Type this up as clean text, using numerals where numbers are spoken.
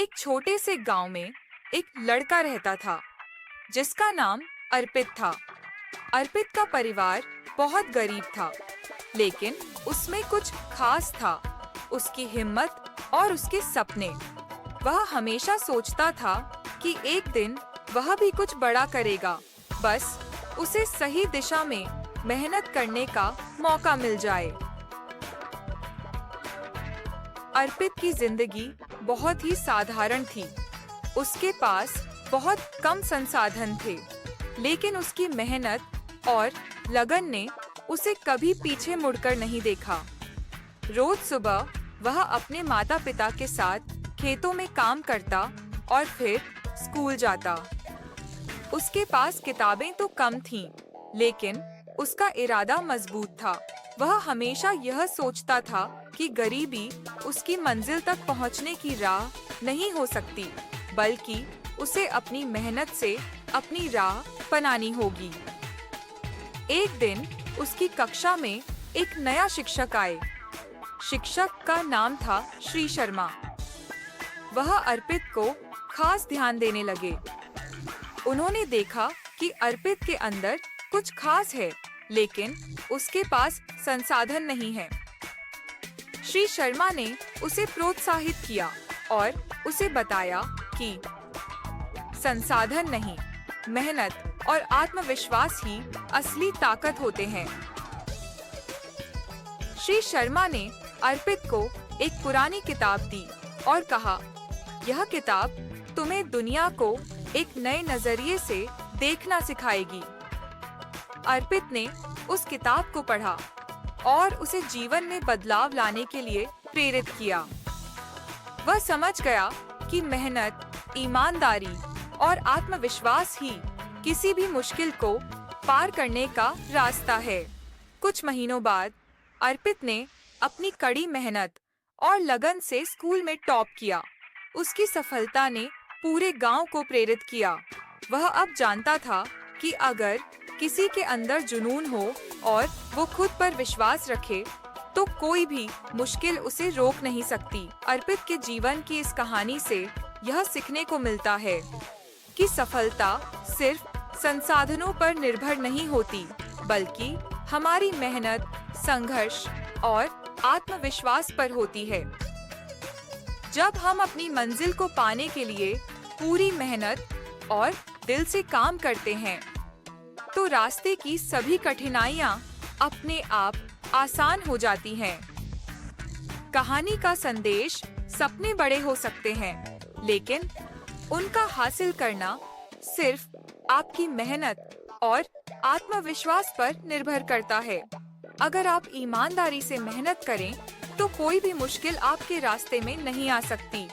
एक छोटे से गांव में एक लड़का रहता था जिसका नाम अर्पित था। अर्पित का परिवार बहुत गरीब था, लेकिन उसमें कुछ खास था। उसकी हिम्मत और उसके सपने। वह हमेशा सोचता था कि एक दिन वह भी कुछ बड़ा करेगा, बस उसे सही दिशा में मेहनत करने का मौका मिल जाए। अर्पित की जिंदगी बहुत ही साधारण थी। उसके पास बहुत कम संसाधन थे, लेकिन उसकी मेहनत और लगन ने उसे कभी पीछे मुड़कर नहीं देखा। रोज सुबह वह अपने माता पिता के साथ खेतों में काम करता और फिर स्कूल जाता। उसके पास किताबें तो कम थीं, लेकिन उसका इरादा मजबूत था। वह हमेशा यह सोचता था कि गरीबी उसकी मंजिल तक पहुंचने की राह नहीं हो सकती, बल्कि उसे अपनी मेहनत से अपनी राह बनानी होगी। एक दिन उसकी कक्षा में एक नया शिक्षक आए। शिक्षक का नाम था श्री शर्मा। वह अर्पित को खास ध्यान देने लगे। उन्होंने देखा कि अर्पित के अंदर कुछ खास है, लेकिन उसके पास संसाधन नहीं है। श्री शर्मा ने उसे प्रोत्साहित किया और उसे बताया कि संसाधन नहीं, मेहनत और आत्मविश्वास ही असली ताकत होते हैं। श्री शर्मा ने अर्पित को एक पुरानी किताब दी और कहा, यह किताब तुम्हें दुनिया को एक नए नजरिए से देखना सिखाएगी। अर्पित ने उस किताब को पढ़ा और उसे जीवन में बदलाव लाने के लिए प्रेरित किया। वह समझ गया कि मेहनत, ईमानदारी और आत्मविश्वास ही किसी भी मुश्किल को पार करने का रास्ता है। कुछ महीनों बाद अर्पित ने अपनी कड़ी मेहनत और लगन से स्कूल में टॉप किया। उसकी सफलता ने पूरे गांव को प्रेरित किया। वह अब जानता था कि अगर किसी के अंदर जुनून हो और वो खुद पर विश्वास रखे, तो कोई भी मुश्किल उसे रोक नहीं सकती। अर्पित के जीवन की इस कहानी से यह सीखने को मिलता है कि सफलता सिर्फ संसाधनों पर निर्भर नहीं होती, बल्कि हमारी मेहनत, संघर्ष और आत्मविश्वास पर होती है। जब हम अपनी मंजिल को पाने के लिए पूरी मेहनत और दिल से काम करते हैं, तो रास्ते की सभी कठिनाइयां अपने आप आसान हो जाती हैं। कहानी का संदेश, सपने बड़े हो सकते हैं, लेकिन उनका हासिल करना सिर्फ आपकी मेहनत और आत्मविश्वास पर निर्भर करता है। अगर आप ईमानदारी से मेहनत करें, तो कोई भी मुश्किल आपके रास्ते में नहीं आ सकती।